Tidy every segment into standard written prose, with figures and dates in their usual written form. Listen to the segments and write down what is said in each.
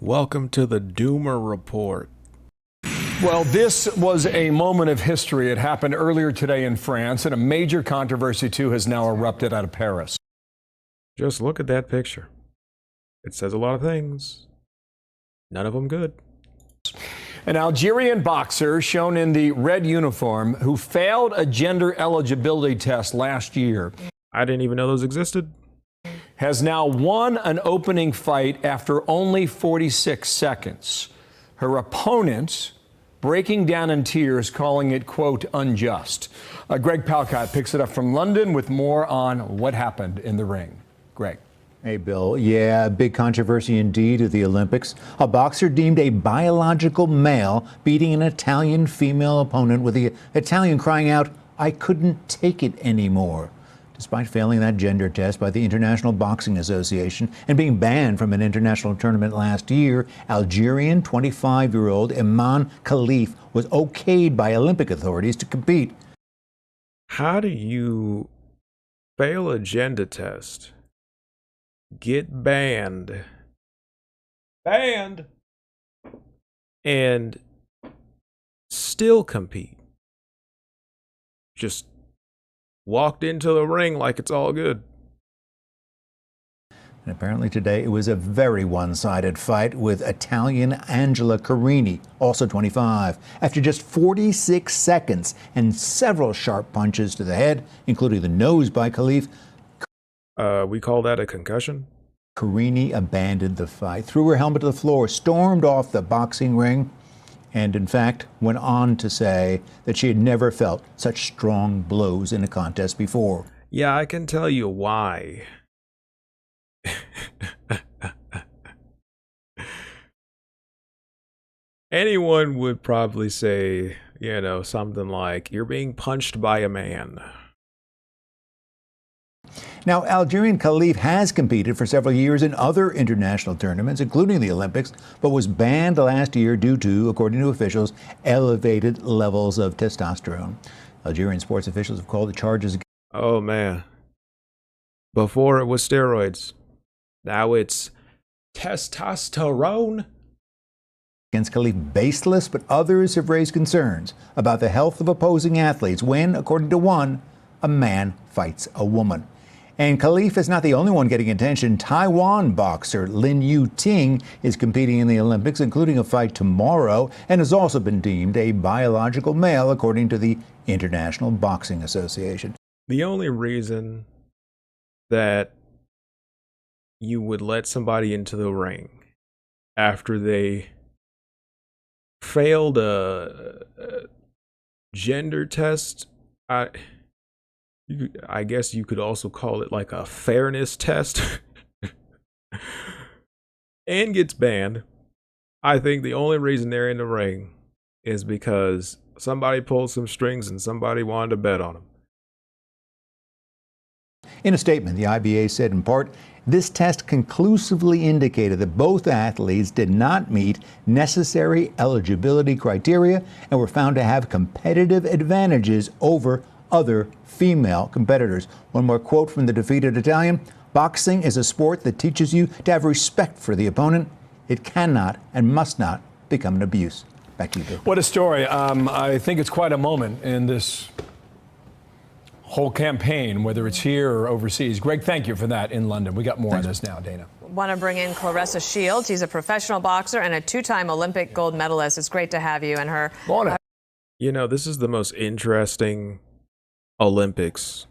Welcome to the Doomer Report. Well, this was a moment of history. It happened earlier today in France, and a major controversy, too, has now erupted out of Paris. Just look at that picture. It says a lot of things. None of them good. An Algerian boxer shown in the red uniform who failed a gender eligibility test last year. I didn't even know those existed. Has now won an opening fight after only 46 seconds. Her opponent breaking down in tears, calling it, quote, unjust. Greg Palkot picks it up from London with more on what happened in the ring. Greg. Hey, Bill. Yeah, big controversy indeed at the Olympics. A boxer deemed a biological male beating an Italian female opponent, with the Italian crying out, "I couldn't take it anymore." Despite failing that gender test by the International Boxing Association and being banned from an international tournament last year, Algerian 25-year-old Iman Khalif was okayed by Olympic authorities to compete. How do you fail a gender test, get banned, and still compete? Just walked into the ring like it's all good. And apparently today it was a very one-sided fight, with Italian Angela Carini, also 25, after just 46 seconds and several sharp punches to the head, including the nose by Khalif. We call that a concussion. Carini abandoned the fight, threw her helmet to the floor, stormed off the boxing ring, and in fact went on to say that she had never felt such strong blows in a contest before. Yeah, I can tell you why. Anyone would probably say, something like, you're being punched by a man. Now, Algerian Khalif has competed for several years in other international tournaments, including the Olympics, but was banned last year due to, according to officials, elevated levels of testosterone. Algerian sports officials have called the charges. Oh, man. Before it was steroids. Now it's testosterone. Against Khalif baseless, but others have raised concerns about the health of opposing athletes when, according to one, a man fights a woman. And Khalif is not the only one getting attention. Taiwan boxer Lin Yu Ting is competing in the Olympics, including a fight tomorrow, and has also been deemed a biological male, according to the International Boxing Association. The only reason that you would let somebody into the ring after they failed a gender test, I guess you could also call it like a fairness test, and gets banned. I think the only reason they're in the ring is because somebody pulled some strings and somebody wanted to bet on them. In a statement, the IBA said in part, this test conclusively indicated that both athletes did not meet necessary eligibility criteria and were found to have competitive advantages over other female competitors. One more quote from the defeated Italian: boxing is a sport that teaches you to have respect for the opponent. It cannot and must not become an abuse. Back to you, Bill. What a story. I think it's quite a moment in this whole campaign, whether it's here or overseas. Greg, thank you for that in London. We got more on this now, Dana. Want to bring in Claressa Shields. She's a professional boxer and a two-time Olympic gold medalist. It's great to have you and her. Morning. This is the most interesting Olympics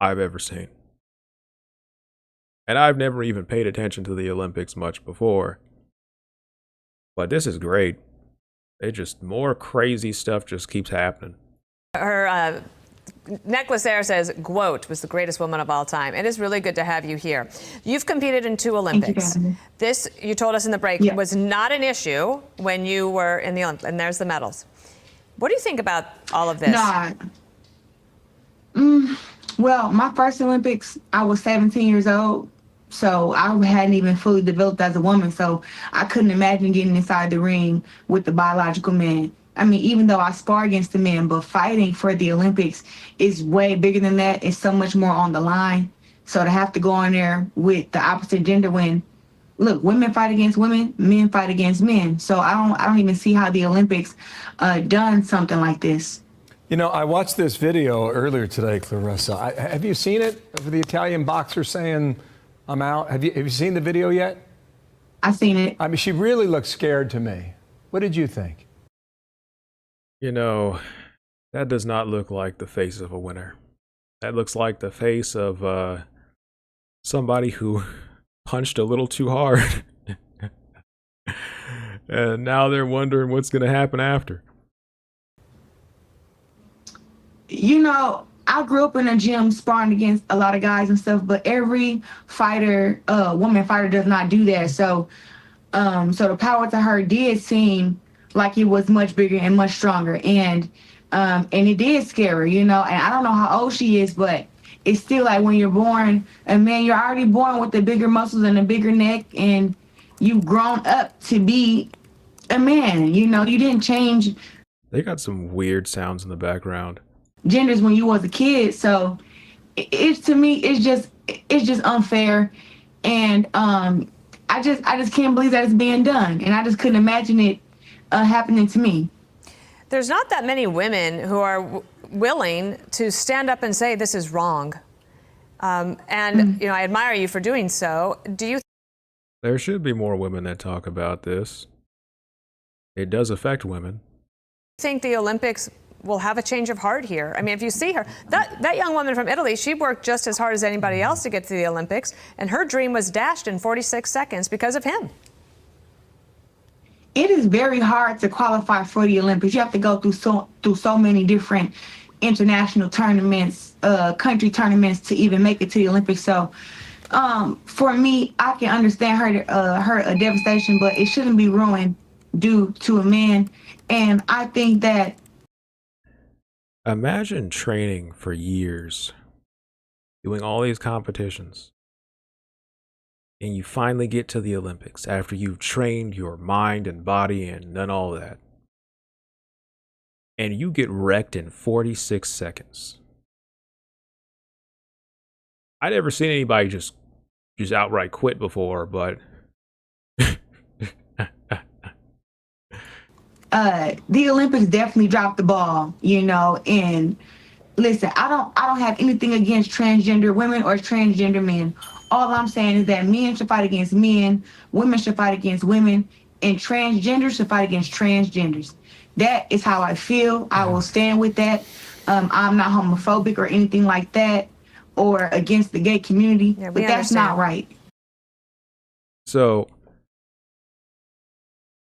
I've ever seen. And I've never even paid attention to the Olympics much before. But this is great. More crazy stuff just keeps happening. Her necklace there says, Gwoat was the greatest woman of all time. It is really good to have you here. You've competed in 2 Olympics. This, you told us in the break, was not an issue when you were in the Olympics. And there's the medals. What do you think about all of this? Well, my first Olympics, I was 17 years old, so I hadn't even fully developed as a woman, so I couldn't imagine getting inside the ring with the biological man. I mean, even though I spar against the men, but fighting for the Olympics is way bigger than that. It's so much more on the line. So to have to go in there with the opposite gender when look, women fight against women, men fight against men. So I don't even see how the Olympics done something like this. You know, I watched this video earlier today, Clarissa. Have you seen it of the Italian boxer saying, "I'm out"? Have you seen the video yet? I seen it. I mean, she really looked scared to me. What did you think? You know, that does not look like the face of a winner. That looks like the face of somebody who punched a little too hard. And now they're wondering what's going to happen after. You know, I grew up in a gym sparring against a lot of guys and stuff, but every fighter, woman fighter, does not do that. So the power to her did seem like it was much bigger and much stronger, and it did scare her, you know. And I don't know how old she is, but it's still like when you're born a man, you're already born with the bigger muscles and a bigger neck, and you've grown up to be a man. You know, you didn't change They got some weird sounds in the background. genders when you was a kid. So it's to me, it's just unfair, and I just can't believe that it's being done, and I just couldn't imagine it happening to me. There's not that many women who are willing to stand up and say this is wrong. And you know, I admire you for doing so. Do you There should be more women that talk about this. It does affect women. think the Olympics will have a change of heart here? I mean, if you see her, that young woman from Italy, she worked just as hard as anybody else to get to the Olympics, and her dream was dashed in 46 seconds because of him. It is very hard to qualify for the Olympics. You have to go through so many different international tournaments, country tournaments to even make it to the Olympics. So for me, I can understand her devastation, but it shouldn't be ruined due to a man. And I think that Imagine training for years, doing all these competitions, and you finally get to the Olympics after you've trained your mind and body and done all that. And you get wrecked in 46 seconds. I'd never seen anybody just outright quit before, but the Olympics definitely dropped the ball, you know. And listen, I don't have anything against transgender women or transgender men. All I'm saying is that men should fight against men, women should fight against women, and transgenders should fight against transgenders. That is how I feel. I will stand with that. I'm not homophobic or anything like that, or against the gay community, Yeah, but that's not right. so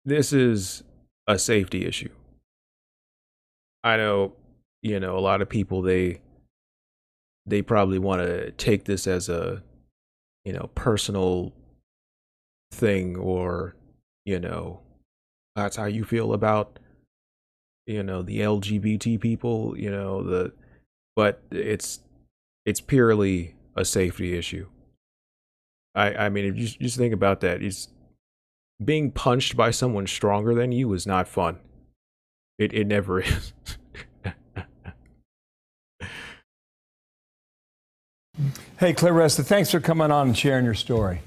this is a safety issue. I know, you know, a lot of people, they probably want to take this as a, you know, personal thing, or, you know, that's how you feel about, you know, the LGBT people, you know, but it's purely a safety issue. I mean, if you just think about that, being punched by someone stronger than you is not fun. It never is. Hey, Clarissa, thanks for coming on and sharing your story.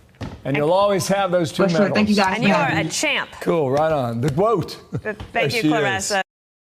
And you'll always have those two For sure. medals. Thank you guys. And you are a champ. Cool, right on. The quote. Thank you, She is. Clarissa.